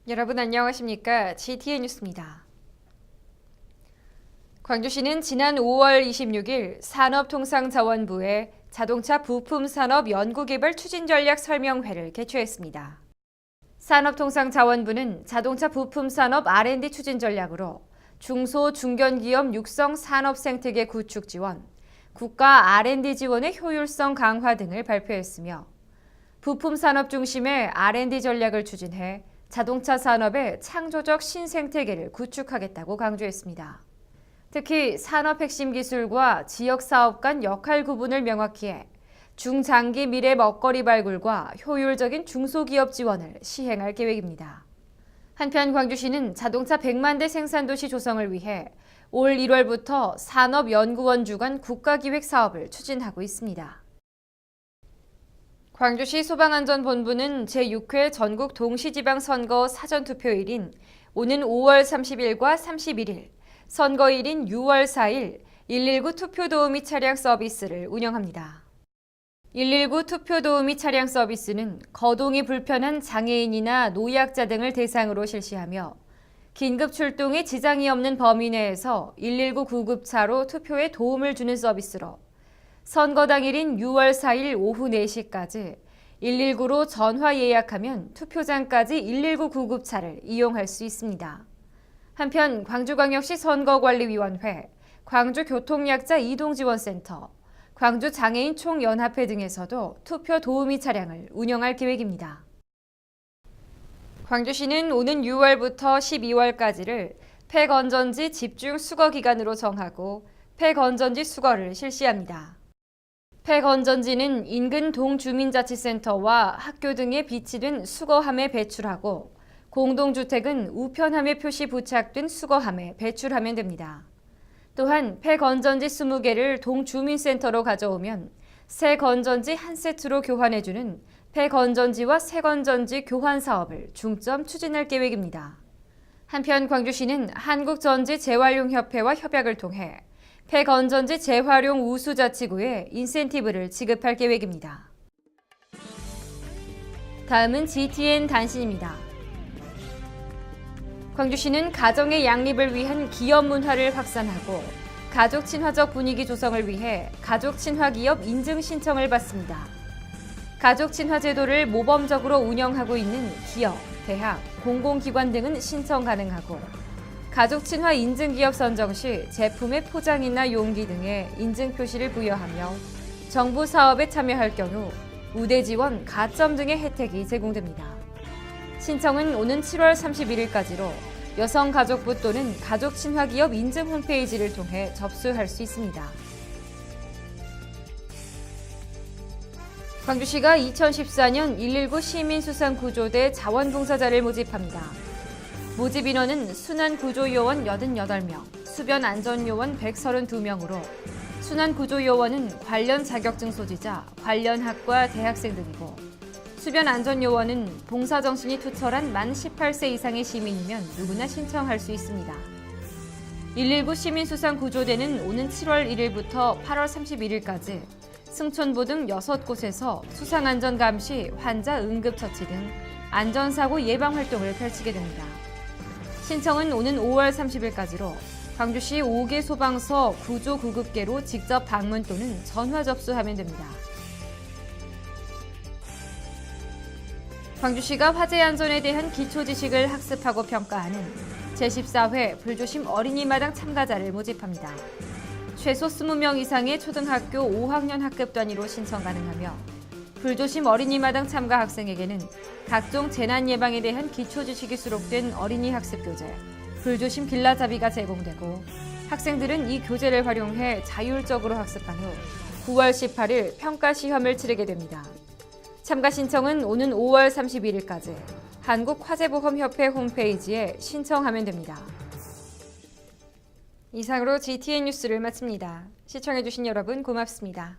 여러분 안녕하십니까? GTN 뉴스입니다. 광주시는 지난 5월 26일 산업통상자원부의 자동차 부품산업 연구개발 추진전략 설명회를 개최했습니다. 산업통상자원부는 자동차 부품산업 R&D 추진전략으로 중소, 중견기업 육성 산업생태계 구축 지원, 국가 R&D 지원의 효율성 강화 등을 발표했으며 부품산업 중심의 R&D 전략을 추진해 자동차 산업의 창조적 신생태계를 구축하겠다고 강조했습니다. 특히 산업 핵심 기술과 지역 사업 간 역할 구분을 명확히 해 중장기 미래 먹거리 발굴과 효율적인 중소기업 지원을 시행할 계획입니다. 한편 광주시는 자동차 100만 대 생산도시 조성을 위해 올 1월부터 산업연구원 주관 국가기획 사업을 추진하고 있습니다. 광주시 소방안전본부는 제6회 전국 동시지방선거 사전투표일인 오는 5월 30일과 31일, 선거일인 6월 4일 119 투표도우미 차량 서비스를 운영합니다. 119 투표도우미 차량 서비스는 거동이 불편한 장애인이나 노약자 등을 대상으로 실시하며 긴급 출동에 지장이 없는 범위 내에서 119 구급차로 투표에 도움을 주는 서비스로 선거 당일인 6월 4일 오후 4시까지 119로 전화 예약하면 투표장까지 119 구급차를 이용할 수 있습니다. 한편 광주광역시 선거관리위원회, 광주교통약자 이동지원센터, 광주장애인 총연합회 등에서도 투표 도우미 차량을 운영할 계획입니다. 광주시는 오는 6월부터 12월까지를 폐건전지 집중 수거 기간으로 정하고 폐건전지 수거를 실시합니다. 폐건전지는 인근 동주민자치센터와 학교 등에 비치된 수거함에 배출하고 공동주택은 우편함에 표시 부착된 수거함에 배출하면 됩니다. 또한 폐건전지 20개를 동주민센터로 가져오면 새 건전지 한 세트로 교환해주는 폐건전지와 새건전지 교환 사업을 중점 추진할 계획입니다. 한편 광주시는 한국전지재활용협회와 협약을 통해 폐건전지 재활용 우수자치구에 인센티브를 지급할 계획입니다. 다음은 GTN 단신입니다. 광주시는 가정의 양립을 위한 기업 문화를 확산하고 가족 친화적 분위기 조성을 위해 가족 친화 기업 인증 신청을 받습니다. 가족 친화 제도를 모범적으로 운영하고 있는 기업, 대학, 공공기관 등은 신청 가능하고 가족 친화 인증 기업 선정 시 제품의 포장이나 용기 등의 인증 표시를 부여하며 정부 사업에 참여할 경우 우대 지원, 가점 등의 혜택이 제공됩니다. 신청은 오는 7월 31일까지로 여성가족부 또는 가족 친화 기업 인증 홈페이지를 통해 접수할 수 있습니다. 광주시가 2014년 119 시민수상구조대 자원봉사자를 모집합니다. 모집 인원은 순환구조요원 88명, 수변안전요원 132명으로 순환구조요원은 관련 자격증 소지자, 관련 학과 대학생 등이고 수변안전요원은 봉사정신이 투철한 만 18세 이상의 시민이면 누구나 신청할 수 있습니다. 119 시민수상구조대는 오는 7월 1일부터 8월 31일까지 승천보 등 6곳에서 수상안전감시, 환자 응급처치 등 안전사고 예방 활동을 펼치게 됩니다. 신청은 오는 5월 30일까지로 광주시 5개 소방서 구조 구급계로 직접 방문 또는 전화 접수하면 됩니다. 광주시가 화재 안전에 대한 기초 지식을 학습하고 평가하는 제14회 불조심 어린이마당 참가자를 모집합니다. 최소 20명 이상의 초등학교 5학년 학급 단위로 신청 가능하며 불조심 어린이마당 참가 학생에게는 각종 재난 예방에 대한 기초 지식이 수록된 어린이 학습 교재, 불조심 길라잡이가 제공되고 학생들은 이 교재를 활용해 자율적으로 학습한 후 9월 18일 평가 시험을 치르게 됩니다. 참가 신청은 오는 5월 31일까지 한국화재보험협회 홈페이지에 신청하면 됩니다. 이상으로 GTN 뉴스를 마칩니다. 시청해주신 여러분 고맙습니다.